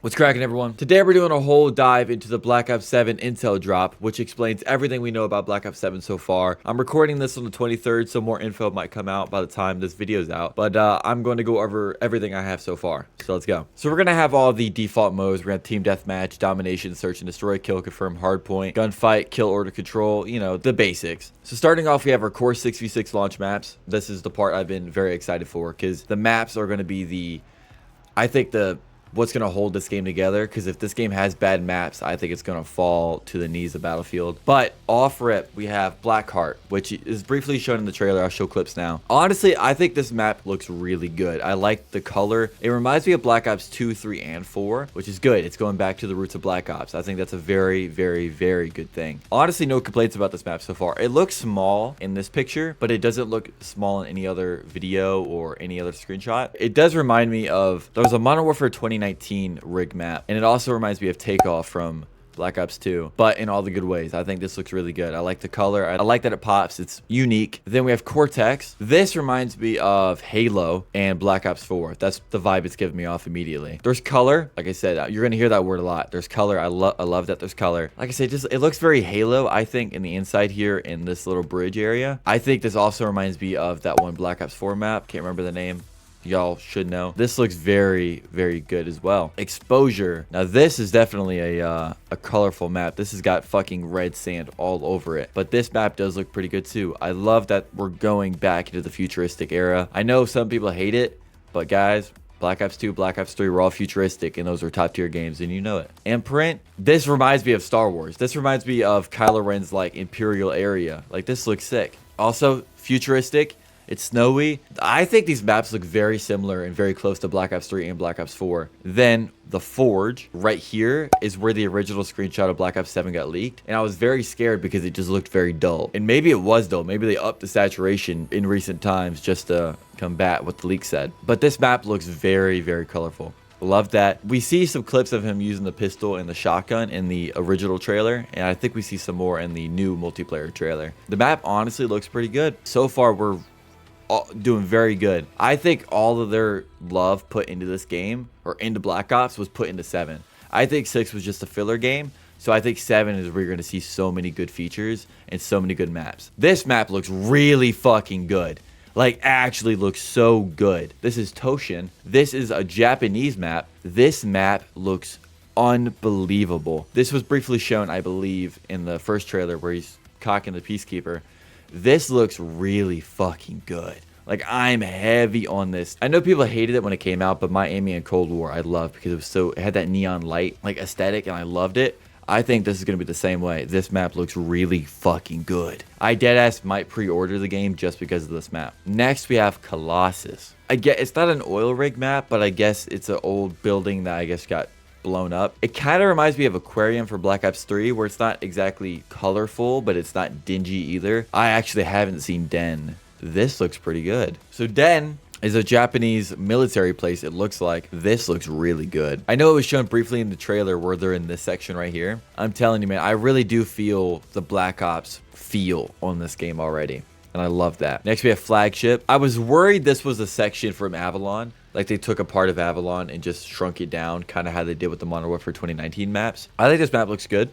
What's cracking, everyone? Today we're doing a whole dive into the Black Ops 7 intel drop, which explains everything we know about Black Ops 7 so far. I'm recording this on the 23rd, so more info might come out by the time this video's out. But I'm going to go over everything I have so far. So let's go. So we're going to have all the default modes. We're going to have Team Deathmatch, Domination, Search and Destroy, Kill, Confirm, Hardpoint, Gunfight, Kill, Order, Control, you know, the basics. So starting off, we have our core 6v6 launch maps. This is the part I've been very excited for because the maps are going to be what's going to hold this game together, because if this game has bad maps, I think it's going to fall to the knees of Battlefield. But off rip, we have Blackheart, which is briefly shown in the trailer. I'll show clips now. Honestly, I think this map looks really good. I like the color. It reminds me of Black Ops 2, 3, and 4, which is good. It's going back to the roots of Black Ops. I think that's a very, very, very good thing. Honestly, no complaints about this map so far. It looks small in this picture, but it doesn't look small in any other video or any other screenshot. It does remind me of, there was a Modern Warfare 2019 rig map, and it also reminds me of Takeoff from Black Ops 2, but in all the good ways. I think this looks really good. I like the color. I like that it pops. It's unique. Then we have Cortex. This reminds me of Halo and Black Ops 4. That's the vibe it's giving me off immediately. There's color. Like I said, you're going to hear that word a lot. There's color. I love that there's color. Like I said, just it looks very Halo, I think, in the inside here in this little bridge area. I think this also reminds me of that one Black Ops 4 map. Can't remember the name. Y'all should know. This looks very, very good as well. Exposure. Now this is definitely a colorful map. This has got fucking red sand all over it. But this map does look pretty good too. I love that we're going back into the futuristic era. I know some people hate it, but guys, Black Ops 2, Black Ops 3 were all futuristic, and those were top tier games, and you know it. Imprint. This reminds me of Star Wars. This reminds me of Kylo Ren's like Imperial area. Like, this looks sick. Also futuristic. It's snowy. I think these maps look very similar and very close to Black Ops 3 and Black Ops 4. Then the Forge right here is where the original screenshot of Black Ops 7 got leaked. And I was very scared because it just looked very dull. And maybe it was dull. Maybe they upped the saturation in recent times just to combat what the leak said. But this map looks very, very colorful. Love that. We see some clips of him using the pistol and the shotgun in the original trailer, and I think we see some more in the new multiplayer trailer. The map honestly looks pretty good. So far, we're doing very good. I think all of their love put into this game, or into Black Ops, was put into 7. I think 6 was just a filler game, so I think 7 is where you're going to see so many good features and so many good maps. This map looks really fucking good. Like, actually looks so good. This is Toshin. This is a Japanese map. This map looks unbelievable. This was briefly shown, I believe, in the first trailer where he's cocking the Peacekeeper. This looks really fucking good. Like, I'm heavy on this. I know people hated it when it came out, but Miami and Cold War I loved because it had that neon light like aesthetic, and I loved it. I think this is going to be the same way. This map looks really fucking good. I deadass might pre-order the game just because of this map. Next, we have Colossus. I guess it's not an oil rig map, but I guess it's an old building that I guess got blown up. It kind of reminds me of Aquarium for Black Ops 3, where it's not exactly colorful, but it's not dingy either. I actually haven't seen Den. This looks pretty good. So Den is a Japanese military place, it looks like. This looks really good. I know it was shown briefly in the trailer where they're in this section right here. I'm telling you, man, I really do feel the Black Ops feel on this game already, and I love that. Next, we have Flagship. I was worried this was a section from Avalon. Like, they took a part of Avalon and just shrunk it down, kind of how they did with the Modern Warfare 2019 maps. I think this map looks good.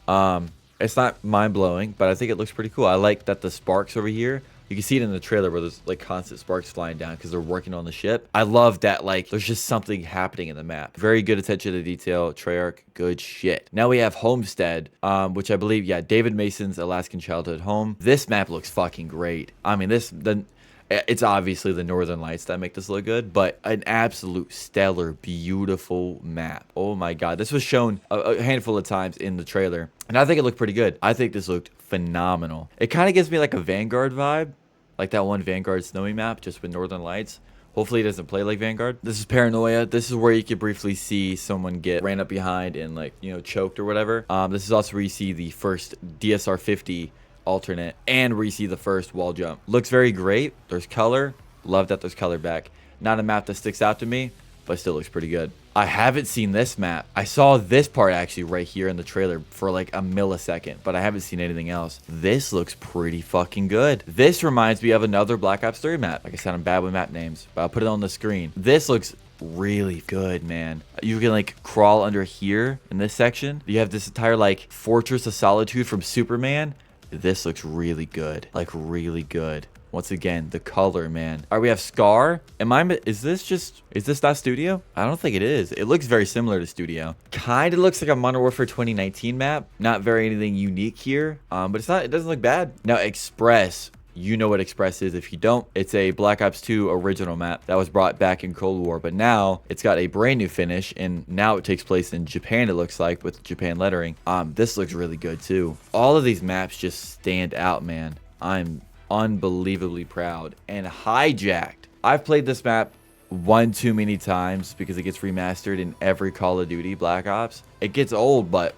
It's not mind-blowing, but I think it looks pretty cool. I like that the sparks over here, you can see it in the trailer where there's like constant sparks flying down because they're working on the ship. I love that, like, there's just something happening in the map. Very good attention to detail. Treyarch, good shit. Now we have Homestead, which I believe, yeah, David Mason's Alaskan childhood home. This map looks fucking great. I mean, it's obviously the Northern Lights that make this look good, but an absolute stellar, beautiful map. Oh my God. This was shown a handful of times in the trailer, and I think it looked pretty good. I think this looked phenomenal. It kind of gives me like a Vanguard vibe, like that one Vanguard snowy map, just with Northern Lights. Hopefully it doesn't play like Vanguard. This is Paranoia. This is where you could briefly see someone get ran up behind and, like, you know, choked or whatever. This is also where you see the first DSR 50 alternate, and where you see the first wall jump. Looks very great. There's color. Love that there's color back. Not a map that sticks out to me, but still looks pretty good. I haven't seen this map. I saw this part actually right here in the trailer for like a millisecond, but I haven't seen anything else. This looks pretty fucking good. This reminds me of another Black Ops 3 map. Like I said, I'm bad with map names, but I'll put it on the screen. This looks really good, man. You can like crawl under here in this section. You have this entire like Fortress of Solitude from Superman. This looks really good, like really good. Once again, the color, man. All right, we have Scar. Is this not Studio? I don't think it is. It looks very similar to Studio. Kind of looks like a Modern Warfare 2019 map. Not very anything unique here, but it doesn't look bad. Now, Express. You know what Express is. If you don't, it's a Black Ops 2 original map that was brought back in Cold War, but now it's got a brand new finish, and now it takes place in Japan, it looks like, with Japan lettering. This looks really good too. All of these maps just stand out, man. I'm unbelievably proud. And Hijacked. I've played this map one too many times because it gets remastered in every Call of Duty Black Ops. It gets old, but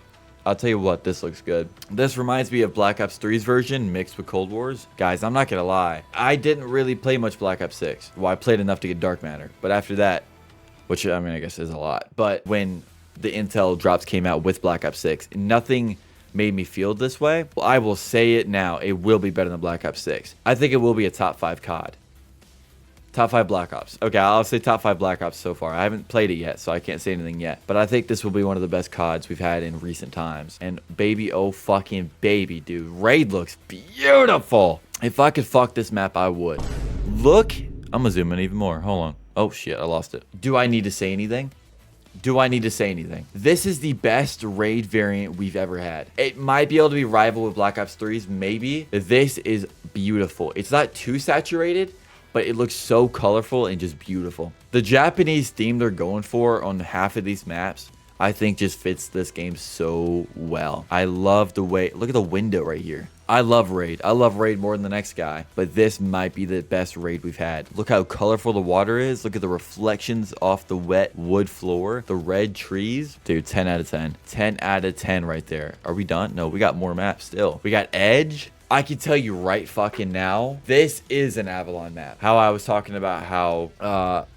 I'll tell you what, this looks good. This reminds me of Black Ops 3's version mixed with Cold War's. Guys, I'm not gonna lie. I didn't really play much Black Ops 6. Well, I played enough to get Dark Matter. But after that, which I mean, I guess is a lot. But when the Intel drops came out with Black Ops 6, nothing made me feel this way. Well, I will say it now. It will be better than Black Ops 6. I think it will be a top 5 COD. Top 5 Black Ops. Okay, I'll say top 5 Black Ops so far. I haven't played it yet, so I can't say anything yet. But I think this will be one of the best CODs we've had in recent times. And baby, oh fucking baby, dude. Raid looks beautiful. If I could fuck this map, I would. Look. I'm gonna zoom in even more. Hold on. Oh shit, I lost it. Do I need to say anything? Do I need to say anything? This is the best raid variant we've ever had. It might be able to be rivaled with Black Ops 3's, maybe. This is beautiful. It's not too saturated, but it looks so colorful and just beautiful. The Japanese theme they're going for on half of these maps, I think just fits this game so well. I love the way, look at the window right here. I love Raid. I love Raid more than the next guy, but this might be the best Raid we've had. Look how colorful the water is. Look at the reflections off the wet wood floor, the red trees. Dude, 10 out of 10. 10 out of 10 right there. Are we done? No, we got more maps still. We got Edge. I can tell you right fucking now, this is an Avalon map. How I was talking about how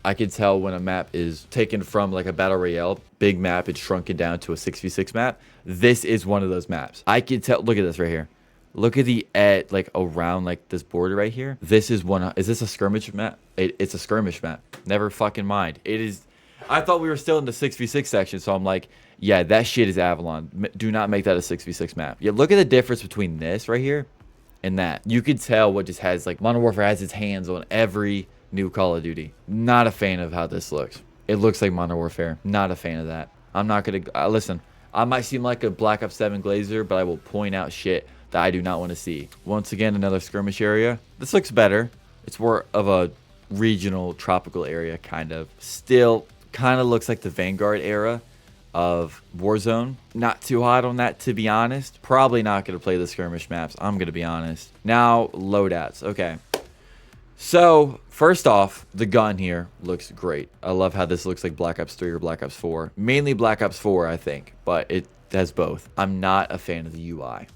I could tell when a map is taken from like a Battle Royale, big map, it's shrunken down to a 6v6 map. This is one of those maps. I can tell, look at this right here. Look at the like around like this border right here. This is one, is this a skirmish map? It's a skirmish map. Never fucking mind. It is, I thought we were still in the 6v6 section, so I'm like, yeah, that shit is Avalon. Do not make that a 6v6 map. Yeah, look at the difference between this right here and that. You could tell what just has, like, Modern Warfare has its hands on every new Call of Duty. Not a fan of how this looks. It looks like Modern Warfare. Not a fan of that. I'm not gonna, listen, I might seem like a Black Ops 7 glazer, but I will point out shit that I do not want to see. Once again, another skirmish area. This looks better. It's more of a regional tropical area, kind of. Still kind of looks like the Vanguard era of Warzone. Not too hot on that, to be honest. Probably not going to play the skirmish maps, I'm going to be honest. Now, loadouts. Okay. So, first off, the gun here looks great. I love how this looks like Black Ops 3 or Black Ops 4. Mainly Black Ops 4, I think, but it has both. I'm not a fan of the UI.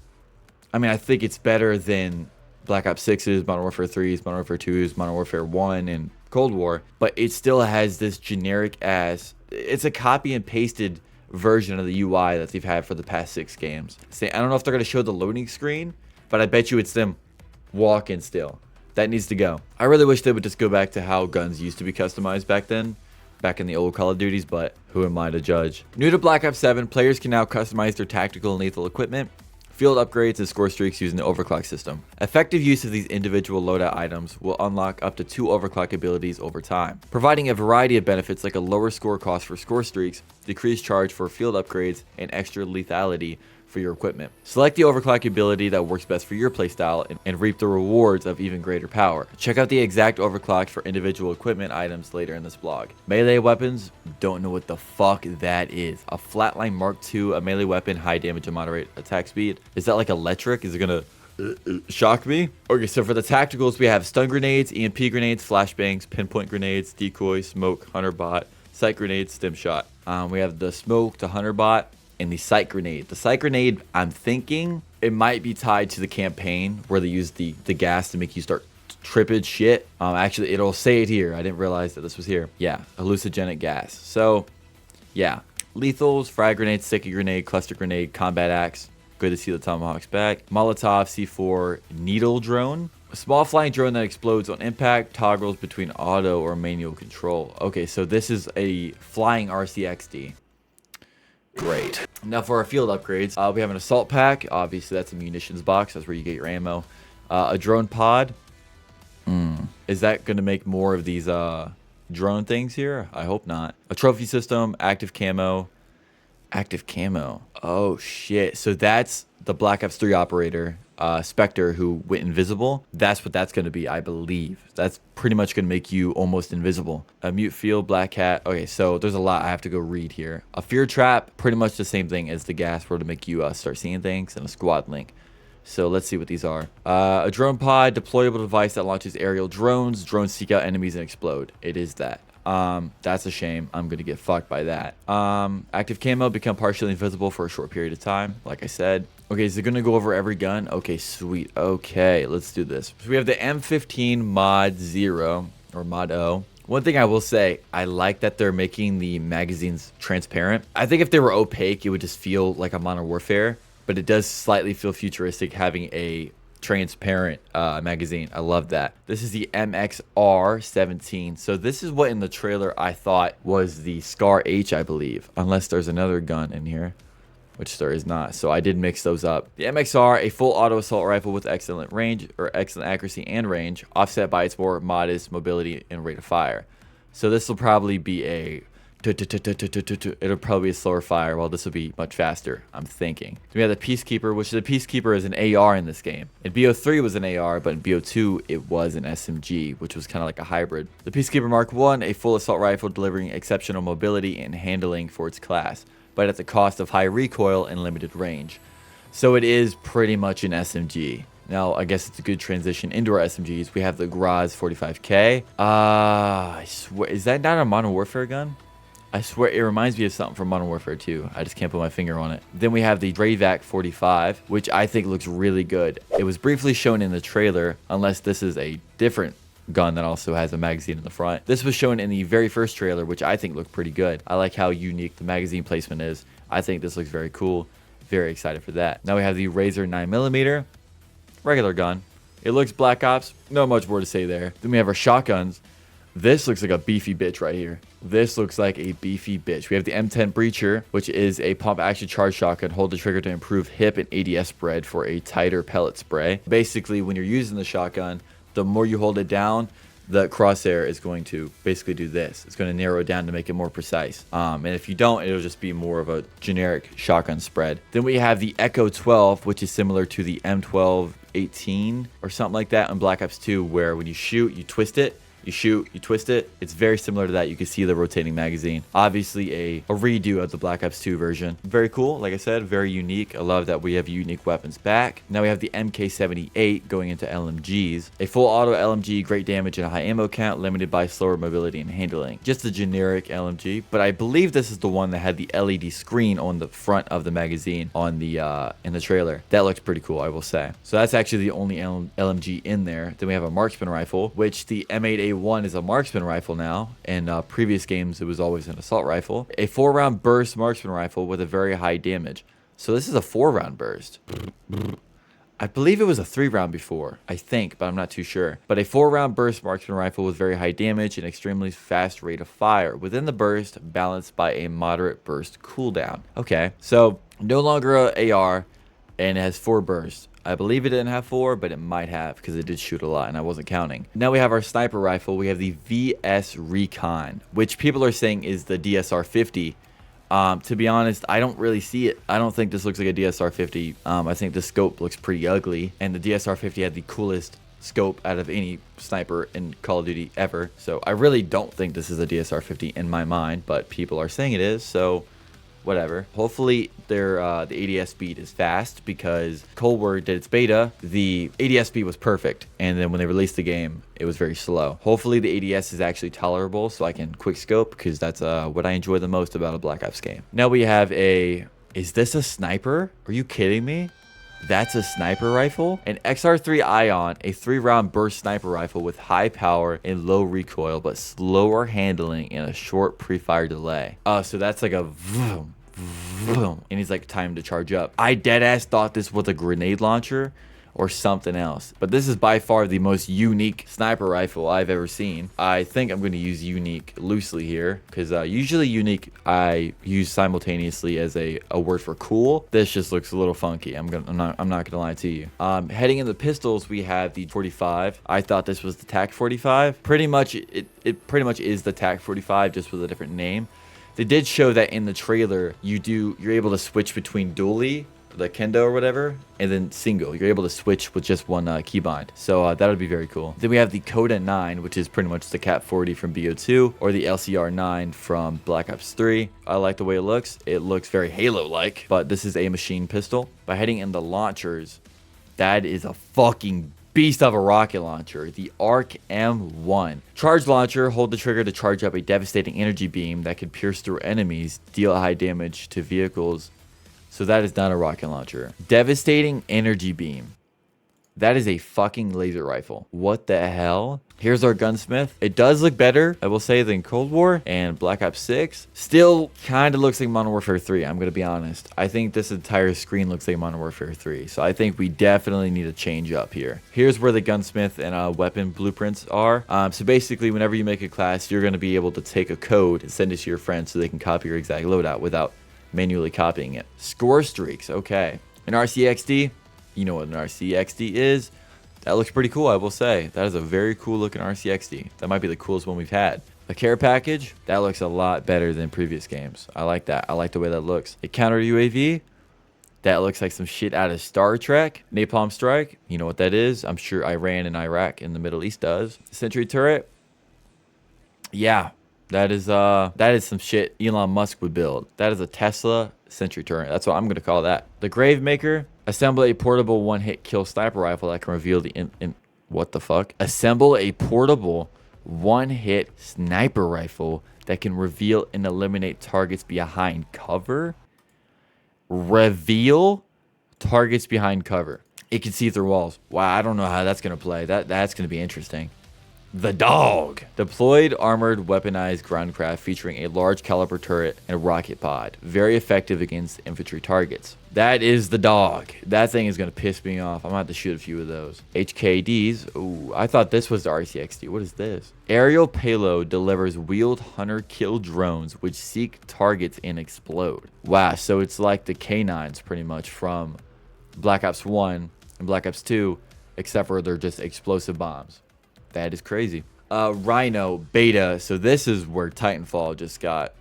I mean, I think it's better than Black Ops 6's, Modern Warfare 3's, Modern Warfare 2's, Modern Warfare 1, and Cold War, but it still has this generic ass, it's a copy and pasted version of the UI that they've had for the past 6 games. I don't know if they're going to show the loading screen, but I bet you it's them walking still. That needs to go. I really wish they would just go back to how guns used to be customized back then, back in the old Call of Duties, but who am I to judge? New to Black Ops 7, players can now customize their tactical and lethal equipment, field upgrades, and score streaks using the overclock system. Effective use of these individual loadout items will unlock up to 2 overclock abilities over time, providing a variety of benefits like a lower score cost for score streaks, decreased charge for field upgrades, and extra lethality for your equipment. Select the overclock ability that works best for your playstyle and reap the rewards of even greater power. Check out the exact overclock for individual equipment items later in this blog. Melee weapons, don't know what the fuck that is. A Flatline Mark II, a melee weapon, high damage and moderate attack speed. Is that like electric? Is it gonna shock me? Okay, so for the tacticals, we have stun grenades, EMP grenades, flashbangs, pinpoint grenades, decoy, smoke, hunter bot, sight grenades, stim shot. We have the smoke, the hunter bot, and the sight grenade. The sight grenade, I'm thinking it might be tied to the campaign where they use the gas to make you start tripping shit. Actually, it'll say it here. I didn't realize that this was here. Yeah, hallucinogenic gas. So, yeah. Lethals, frag grenade, sticky grenade, cluster grenade, combat axe. Good to see the tomahawks back. Molotov, C4, needle drone. A small flying drone that explodes on impact, toggles between auto or manual control. Okay, so this is a flying RCXD. Great. Now for our field upgrades, we have an assault pack. Obviously, that's a munitions box. That's where you get your ammo. A drone pod. Is that going to make more of these drone things here? I hope not. A trophy system, active camo. Active camo. Oh, shit. So that's the Black Ops 3 operator, Spectre, who went invisible. That's what that's going to be, I believe. That's pretty much going to make you almost invisible. A mute field, black hat. Okay, so there's a lot I have to go read here. A fear trap, pretty much the same thing as the gas were to make you start seeing things. And a squad link. So let's see what these are. A drone pod, deployable device that launches aerial drones. Drones seek out enemies and explode. It is that. That's a shame. I'm gonna get fucked by that. Active camo, become partially invisible for a short period of time, like I said. Okay, is it gonna go over every gun? Okay, sweet. Okay, let's do this. So we have the M15 Mod 0 or Mod O. One thing I will say, I like that they're making the magazines transparent. I think if they were opaque, it would just feel like a Modern Warfare, but it does slightly feel futuristic having a transparent magazine. I love that. This is the MXR-17. So this is what in the trailer I thought was the Scar H, I believe, unless there's another gun in here, which there is not. So I did mix those up. The MXR, a full auto assault rifle with excellent range or excellent accuracy and range, offset by its more modest mobility and rate of fire. So this will probably be a it'll probably be a slower fire, while this will be much faster, I'm thinking. We have the Peacekeeper, which the Peacekeeper is an AR in this game. In BO3 was an AR, but in BO2 it was an SMG, which was kind of like a hybrid. The Peacekeeper Mark 1, a full assault rifle delivering exceptional mobility and handling for its class, but at the cost of high recoil and limited range. So it is pretty much an SMG. Now, I guess it's a good transition into our SMGs. We have the Graz 45K. I swear, is that not a Modern Warfare gun? I swear it reminds me of something from Modern Warfare 2. I just can't put my finger on it. Then we have the Dravac 45, which I think looks really good. It was briefly shown in the trailer, unless this is a different gun that also has a magazine in the front. This was shown in the very first trailer, which I think looked pretty good. I like how unique the magazine placement is. I think this looks very cool. Very excited for that. Now we have the Razor 9mm, regular gun. It looks Black Ops, not much more to say there. Then we have our shotguns. This looks like a beefy bitch right here. This looks like a beefy bitch. We have the M10 Breacher, which is a pump action charge shotgun. Hold the trigger to improve hip and ADS spread for a tighter pellet spray. Basically, when you're using the shotgun, the more you hold it down, the crosshair is going to basically do this. It's going to narrow it down to make it more precise. And if you don't, it'll just be more of a generic shotgun spread. Then we have the Echo 12, which is similar to the M12-18 or something like that in Black Ops 2, where when you shoot, you twist it. You shoot, you twist it. It's very similar to that. You can see the rotating magazine. Obviously a redo of the Black Ops 2 version. Very cool. Like I said, very unique. I love that we have unique weapons back. Now we have the MK78 going into LMGs. A full auto LMG, great damage and a high ammo count, limited by slower mobility and handling. Just a generic LMG. But I believe this is the one that had the LED screen on the front of the magazine on the in the trailer. That looks pretty cool, I will say. So that's actually the only LMG in there. Then we have a marksman rifle, which the M8A1 is a marksman rifle now. In previous games, it was always an assault rifle. A 4-round burst marksman rifle with a very high damage. So this is a 4-round burst. I believe it was a 3-round before, I think, but I'm not too sure. But a 4-round burst marksman rifle with very high damage and extremely fast rate of fire. Within the burst, balanced by a moderate burst cooldown. Okay, so no longer a AR, and it has 4 bursts. I believe it didn't have 4, but it might have because it did shoot a lot and I wasn't counting. Now we have our sniper rifle. We have the VS Recon, which people are saying is the DSR-50. To be honest, I don't really see it. I don't think this looks like a DSR-50. I think the scope looks pretty ugly, and the DSR-50 had the coolest scope out of any sniper in Call of Duty ever. So I really don't think this is a DSR-50 in my mind, but people are saying it is, so whatever. Hopefully the ADS speed is fast, because Cold War did its beta, the ADS speed was perfect, and then when they released the game, it was very slow. Hopefully the ADS is actually tolerable so I can quick scope, because that's what I enjoy the most about a Black Ops game. Now we have is this a sniper? Are you kidding me? That's a sniper rifle? An XR3 Ion, a 3-round burst sniper rifle with high power and low recoil, but slower handling and a short pre-fire delay. So that's like a vroom, vroom, and he's like time to charge up. I deadass thought this was a grenade launcher or something else. But this is by far the most unique sniper rifle I've ever seen. I think I'm going to use unique loosely here because usually unique I use simultaneously as a word for cool. This just looks a little funky. I'm not gonna lie to you. Heading in the pistols, we have the 45. I thought this was the TAC 45. Pretty much it pretty much is the TAC 45, just with a different name. They did show that in the trailer you're able to switch between dually, the kendo or whatever, and then single. You're able to switch with just one keybind. So that would be very cool. Then we have the Coda 9, which is pretty much the Cat 40 from BO2 or the LCR 9 from Black Ops 3. I like the way it looks. It looks very Halo-like, but this is a machine pistol. By heading in the launchers, that is a fucking beast of a rocket launcher, the ARC M1. Charge launcher, hold the trigger to charge up a devastating energy beam that could pierce through enemies, deal high damage to vehicles. So that is not a rocket launcher. Devastating energy beam. That is a fucking laser rifle. What the hell? Here's our gunsmith. It does look better, I will say, than Cold War and Black Ops 6. Still kind of looks like Modern Warfare 3, I'm going to be honest. I think this entire screen looks like Modern Warfare 3. So I think we definitely need to change up here. Here's where the gunsmith and weapon blueprints are. So basically, whenever you make a class, you're going to be able to take a code and send it to your friends so they can copy your exact loadout without manually copying it. Score streaks, okay. An RCXD, you know what an RCXD is. That looks pretty cool, I will say. That is a very cool looking RCXD. That might be the coolest one we've had. A care package, that looks a lot better than previous games. I like that. I like the way that looks. A counter UAV, that looks like some shit out of Star Trek. Napalm strike, you know what that is. I'm sure Iran and Iraq in the Middle East does. Sentry turret, yeah. That is some shit Elon Musk would build. That is a Tesla sentry turret. That's what I'm going to call that. The Grave Maker. Assemble a portable one-hit kill sniper rifle that can reveal the... what the fuck? Assemble a portable one-hit sniper rifle that can reveal and eliminate targets behind cover. Reveal targets behind cover. It can see through walls. Wow, I don't know how that's going to play. That's going to be interesting. The Dog. Deployed armored weaponized groundcraft featuring a large caliber turret and a rocket pod. Very effective against infantry targets. That is the Dog. That thing is going to piss me off. I'm going to have to shoot a few of those. HKDs. Ooh, I thought this was the RCXD. What is this? Aerial payload delivers wheeled hunter kill drones which seek targets and explode. Wow, so it's like the K9s pretty much from Black Ops 1 and Black Ops 2, except for they're just explosive bombs. That is crazy. Rhino beta. So this is where Titanfall just got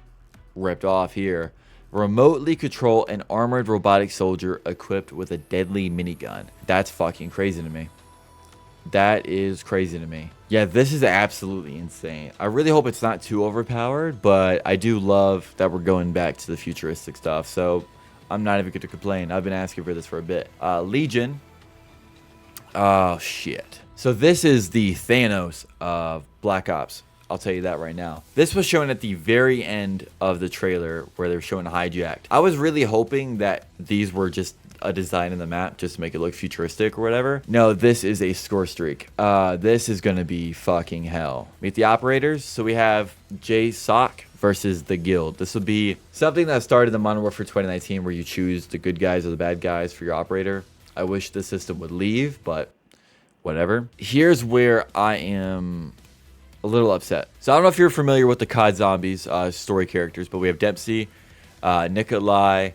ripped off here. Remotely control an armored robotic soldier equipped with a deadly minigun. That's fucking crazy to me. That is crazy to me. Yeah, this is absolutely insane. I really hope it's not too overpowered, but I do love that we're going back to the futuristic stuff. So I'm not even going to complain. I've been asking for this for a bit. Legion. Oh, shit. So this is the Thanos of Black Ops. I'll tell you that right now. This was shown at the very end of the trailer where they were showing Hijacked. I was really hoping that these were just a design in the map just to make it look futuristic or whatever. No, this is a score streak. This is going to be fucking hell. Meet the operators. So we have JSOC versus the Guild. This will be something that started in Modern Warfare 2019 where you choose the good guys or the bad guys for your operator. I wish the system would leave, but whatever. Here's where I am a little upset. So I don't know if you're familiar with the COD Zombies story characters, but we have Dempsey, Nikolai,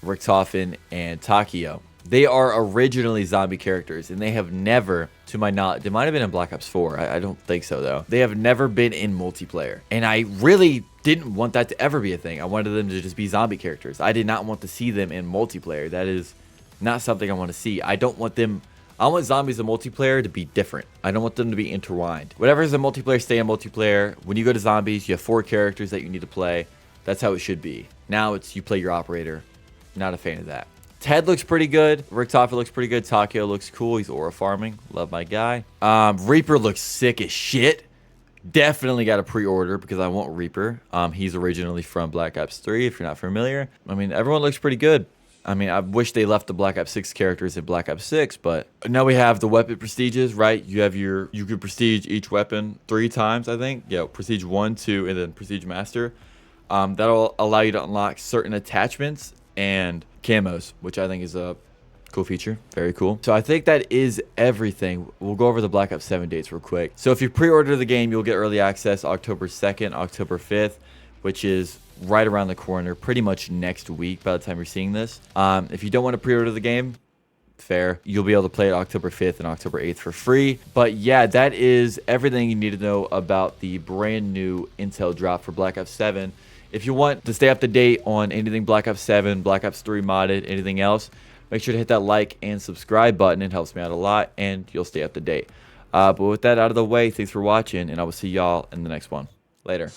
Richtofen, and Takio. They are originally zombie characters, and they have never, to my knowledge, they might have been in Black Ops 4. I don't think so, though. They have never been in multiplayer. And I really didn't want that to ever be a thing. I wanted them to just be zombie characters. I did not want to see them in multiplayer. That is not something I want to see. I want zombies in multiplayer to be different. I don't want them to be intertwined. Whatever is in multiplayer, stay in multiplayer. When you go to zombies, you have 4 characters that you need to play. That's how it should be. Now it's you play your operator. Not a fan of that. Ted looks pretty good. Richtofen looks pretty good. Takio looks cool. He's aura farming. Love my guy. Reaper looks sick as shit. Definitely got a pre-order because I want Reaper. He's originally from Black Ops 3, if you're not familiar. I mean, everyone looks pretty good. I mean, I wish they left the Black Ops 6 characters in Black Ops 6, but now we have the weapon prestiges, right? You can prestige each weapon 3 times, I think. Yeah, prestige 1, 2, and then prestige master. That'll allow you to unlock certain attachments and camos, which I think is a Cool feature. Very cool. So I think that is everything. We'll go over the Black Ops 7 dates real quick. So if you pre-order the game, you'll get early access October 2nd, October 5th, which is right around the corner, pretty much next week by the time you're seeing this. If you don't want to pre-order the game, fair. You'll be able to play it October 5th and October 8th for free. But yeah, that is everything you need to know about the brand new intel drop for Black Ops 7. If you want to stay up to date on anything Black Ops 7, Black Ops 3 modded, anything else, make sure to hit that like and subscribe button. It helps me out a lot, and you'll stay up to date. But with that out of the way, thanks for watching, and I will see y'all in the next one. Later.